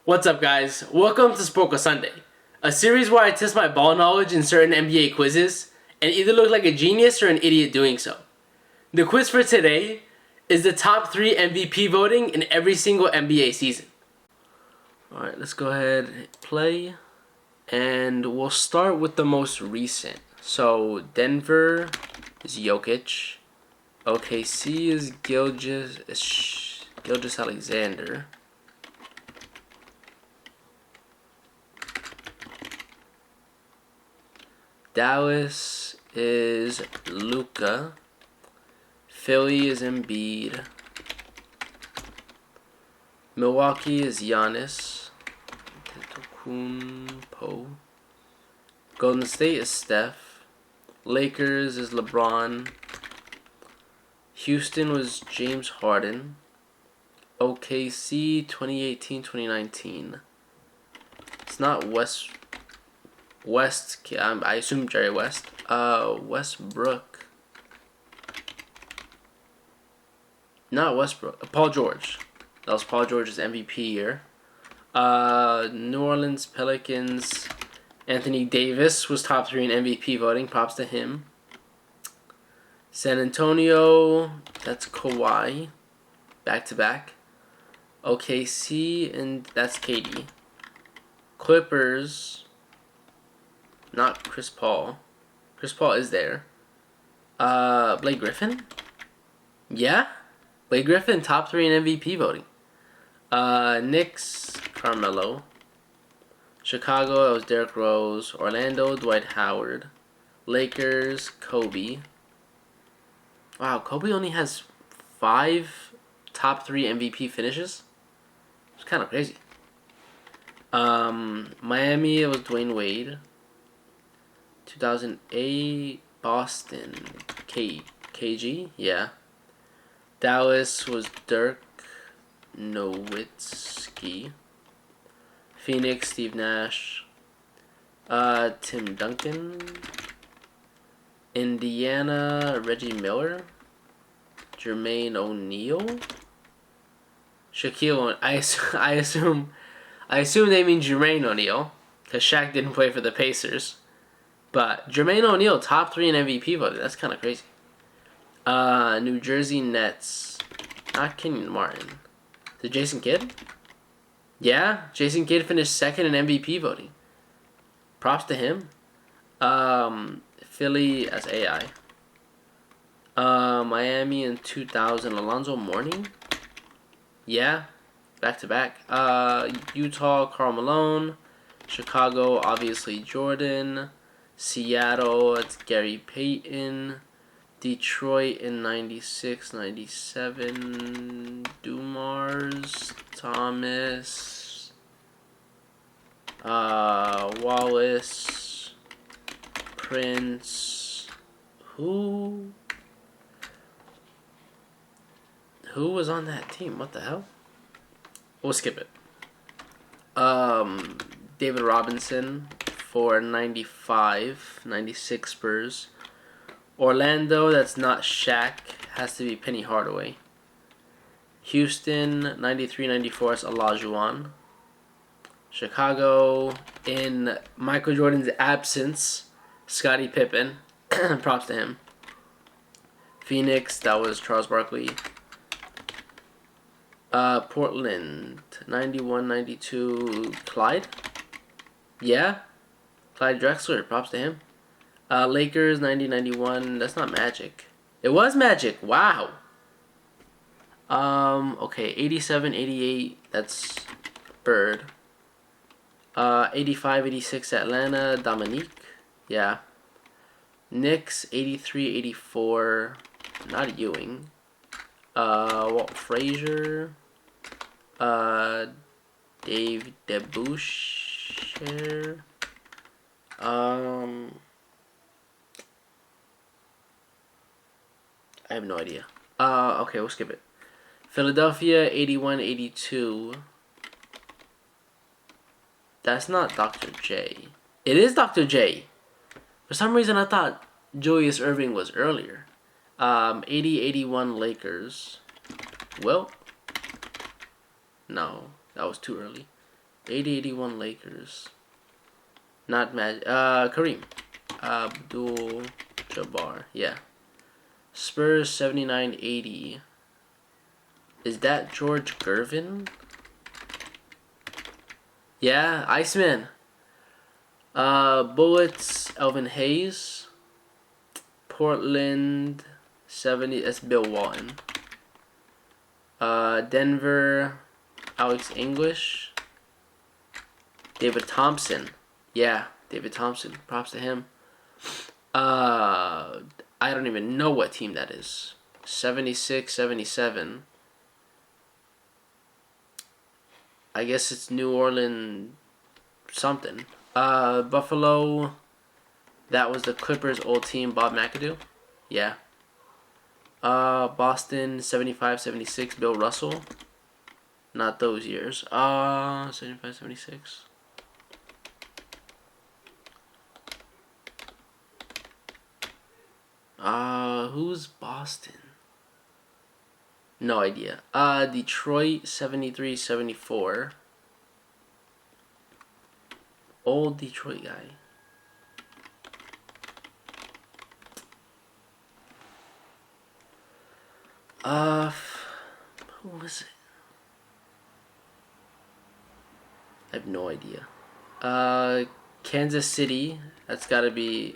What's up, guys? Welcome to Sporkle Sunday, a series where I test my ball knowledge in certain NBA quizzes and either look like a genius or an idiot doing so. The quiz for today is the top 3 MVP voting in every single NBA season. Alright, let's go ahead and hit play. And we'll start with the most recent. So, Denver is Jokic. OKC is Gilgeous-Alexander. Dallas is Luka. Philly is Embiid. Milwaukee is Giannis. Antetokounmpo. Golden State is Steph. Lakers is LeBron. Houston was James Harden. OKC 2018-2019. It's not I assume Jerry West. Westbrook. Not Westbrook. Paul George. That was Paul George's MVP year. New Orleans Pelicans. Anthony Davis was top 3 in MVP voting. Props to him. San Antonio. That's Kawhi. Back to back. OKC, and that's KD. Clippers. Not Chris Paul. Chris Paul is there. Blake Griffin? Yeah? Blake Griffin, top 3 in MVP voting. Knicks, Carmelo. Chicago, that was Derrick Rose. Orlando, Dwight Howard. Lakers, Kobe. Wow, Kobe only has 5 top 3 MVP finishes? It's kind of crazy. Miami, it was Dwayne Wade. 2008, Boston, KG, yeah. Dallas was Dirk Nowitzki. Phoenix, Steve Nash. Tim Duncan. Indiana, Reggie Miller. Jermaine O'Neal. Shaquille O'Neal. I assume they mean Jermaine O'Neal, because Shaq didn't play for the Pacers. But Jermaine O'Neal, top 3 in MVP voting. That's kind of crazy. New Jersey Nets. Not Kenyon Martin. Is it Jason Kidd? Yeah, Jason Kidd finished 2nd in MVP voting. Props to him. Philly as AI. Miami in 2000. Alonzo Mourning. Yeah, back to back. Utah, Karl Malone. Chicago, obviously Jordan. Seattle, it's Gary Payton. Detroit in 96, 97. Dumars, Thomas. Wallace. Prince. Who was on that team? What the hell? We'll skip it. David Robinson for 95, 96 Spurs. Orlando, that's not Shaq, has to be Penny Hardaway. Houston, 93, 94 is Olajuwon. Chicago, in Michael Jordan's absence, Scottie Pippen. Props to him. Phoenix, that was Charles Barkley. Portland, 91, 92, Clyde. Yeah, Clyde Drexler, props to him. Lakers, 90, 91, that's not Magic. It was Magic, wow. Okay, 87, 88, that's Bird. 85, 86, Atlanta, Dominique, yeah. Knicks, 83, 84, not Ewing. Walt Frazier. Dave Deboucher. I have no idea. Okay, we'll skip it. Philadelphia, 81, 82. That's not Dr. J. It is Dr. J. For some reason, I thought Julius Erving was earlier. 80-81 Lakers. Well, no, that was too early. 80-81 Lakers. Not Magic. Kareem. Abdul-Jabbar. Yeah. Spurs 79-80. Is that George Gervin? Yeah, Iceman. Bullets, Elvin Hayes. Portland 70. That's Bill Walton. Denver, Alex English. David Thompson. Yeah, David Thompson. Props to him. I don't even know what team that is. 76, 77. I guess it's New Orleans something. Buffalo, that was the Clippers' old team, Bob McAdoo. Yeah. Boston, 75, 76, Bill Russell. Not those years. 75, 76. Who's Boston? No idea. Detroit, 73, 74. Old Detroit guy. Who was it? I have no idea. Kansas City. That's gotta be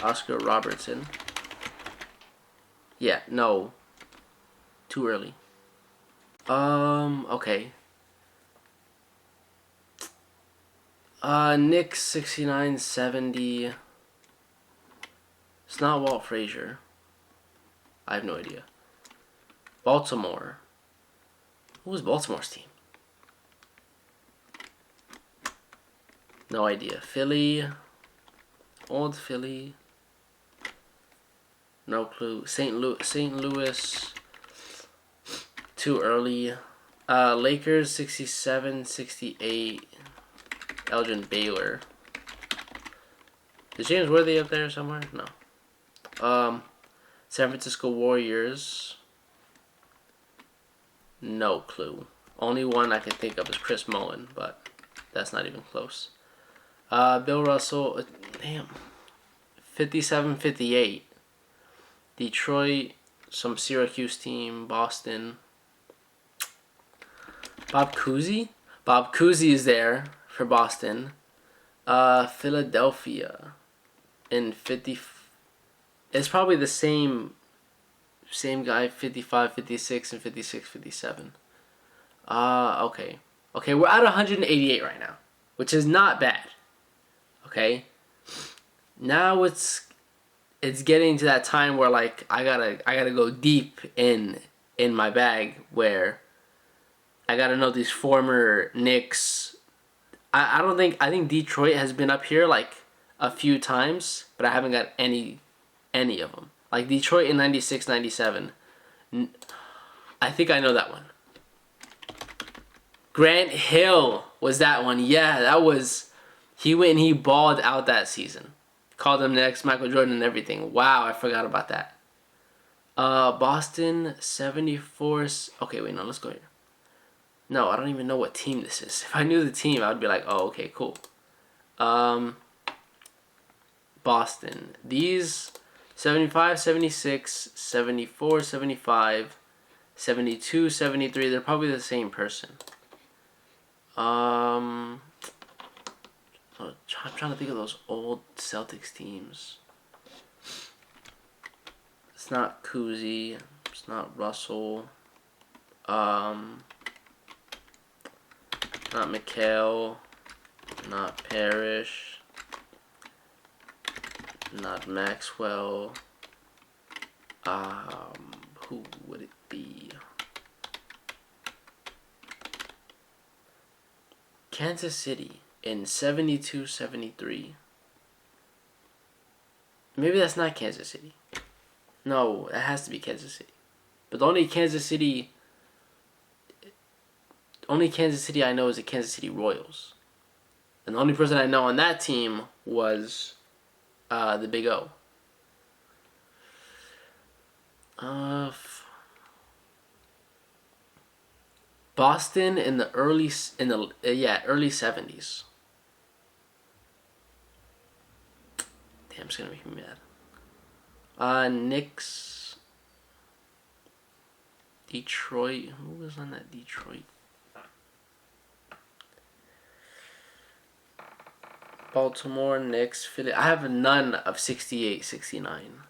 Oscar Robertson. Yeah, no. Too early. Okay. Knicks 69, 70. It's not Walt Frazier. I have no idea. Baltimore. Who was Baltimore's team? No idea. Philly. Old Philly. No clue. St. Louis. Too early. Lakers 67, 68. Elgin Baylor. Is James Worthy up there somewhere? No. San Francisco Warriors. No clue. Only one I can think of is Chris Mullin, but that's not even close. Bill Russell. Damn. 57, 58. Detroit. Some Syracuse team. Boston. Bob Cousy? Bob Cousy is there for Boston. Philadelphia. In 50. It's probably the same guy, 55, 56, and 56, 57. Okay. Okay, we're at 188 right now, which is not bad. Okay? Now it's getting to that time where like I gotta go deep in my bag where I gotta know these former Knicks. I think Detroit has been up here like a few times, but I haven't got any of them. Like Detroit in 96, 97. I think I know that one. Grant Hill was that one. Yeah, that was. He went and he balled out that season. Called him the next Michael Jordan and everything. Wow, I forgot about that. Boston 74. Okay, wait, no, let's go here. No, I don't even know what team this is. If I knew the team, I would be like, oh, okay, cool. Boston. These 75, 76, 74, 75, 72, 73, they're probably the same person. I'm trying to think of those old Celtics teams. It's not Cousy. It's not Russell. Not McHale. Not Parrish. Not Maxwell. Who would it be? Kansas City in 72, 73. Maybe that's not Kansas City. No, it has to be Kansas City. But the only Kansas City I know is the Kansas City Royals. And the only person I know on that team was the Big O. Boston in the early early 70s. Damn, it's gonna make me mad. Knicks, Detroit. Who was on that Detroit? Baltimore, Knicks, Philly. I have none of 68, 69.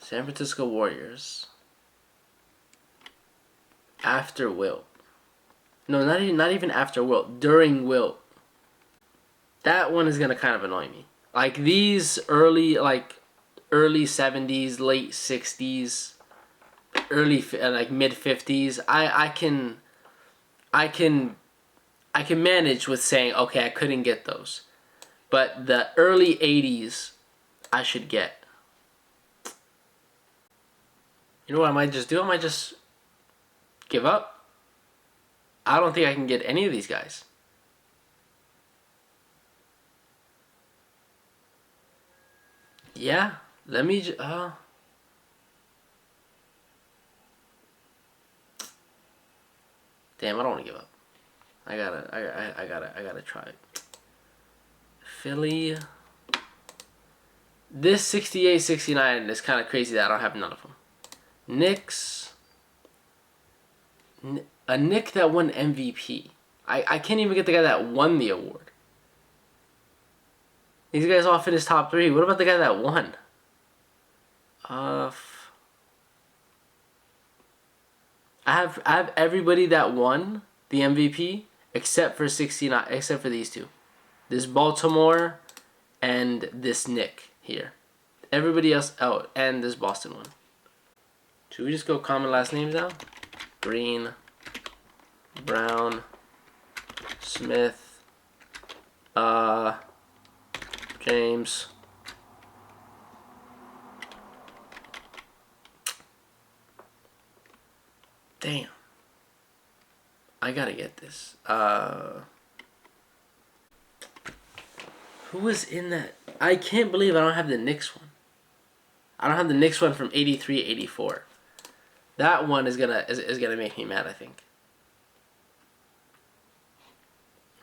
San Francisco Warriors. After Wilt. No, not even after Wilt. During Wilt. That one is gonna kind of annoy me. Like these early 70s, late 60s, early mid 50s. I can manage with saying, okay, I couldn't get those, but the early 80s, I should get. You know what I might just do? I might just give up. I don't think I can get any of these guys. Yeah, let me damn, I don't want to give up. I gotta try it. Philly. This 68, 69 is kind of crazy that I don't have none of them. Knicks. A Knick that won MVP. I can't even get the guy that won the award. These guys all finished top 3. What about the guy that won? I have everybody that won the MVP except for 69, except for these two. This Baltimore and this Knick here. Everybody else out, and this Boston one. Should we just go common last names now? Green, Brown, Smith, James. Damn. I gotta get this. Who was in that? I can't believe I don't have the Knicks one. I don't have the Knicks one from 83, 84. That one is gonna make me mad, I think.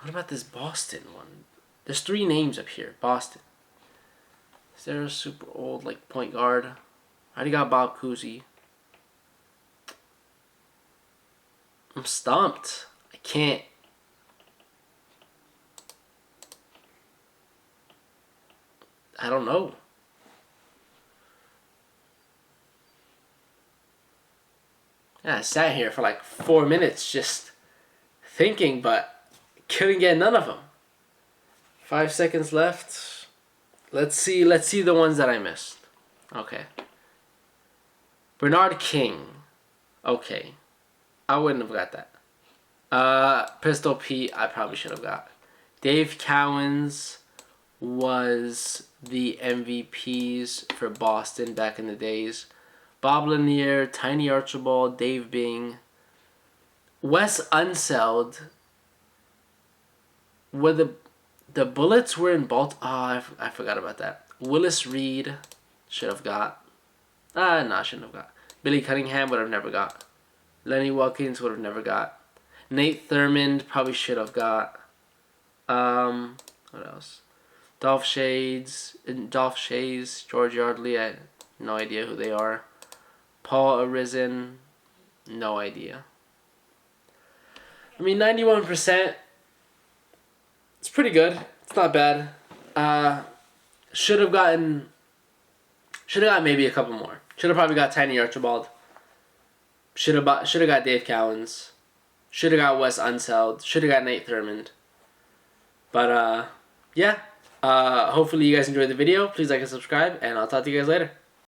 What about this Boston one? There's 3 names up here. Boston. Is there a super old point guard? I already got Bob Cousy. I'm stumped. I can't. I don't know. Yeah, I sat here for 4 minutes just thinking, but couldn't get none of them. 5 seconds left. Let's see the ones that I missed. Okay. Bernard King. Okay. I wouldn't have got that. Pistol Pete, I probably should have got. Dave Cowens was the MVPs for Boston back in the days. Bob Lanier, Tiny Archibald, Dave Bing, Wes Unseld. Were the Bullets were in Baltimore. Oh, I forgot about that. Willis Reed should have got. No, shouldn't have got. Billy Cunningham would have never got. Lenny Wilkins would have never got. Nate Thurmond probably should have got. What else? Dolph Shades, George Yardley. I have no idea who they are. Paul Arisen, no idea. I mean, 91%. It's pretty good. It's not bad. Should have got maybe a couple more. Should have probably got Tiny Archibald. Should have got Dave Cowens. Should have got Wes Unseld. Should have got Nate Thurmond. But yeah. Hopefully you guys enjoyed the video. Please like and subscribe, and I'll talk to you guys later.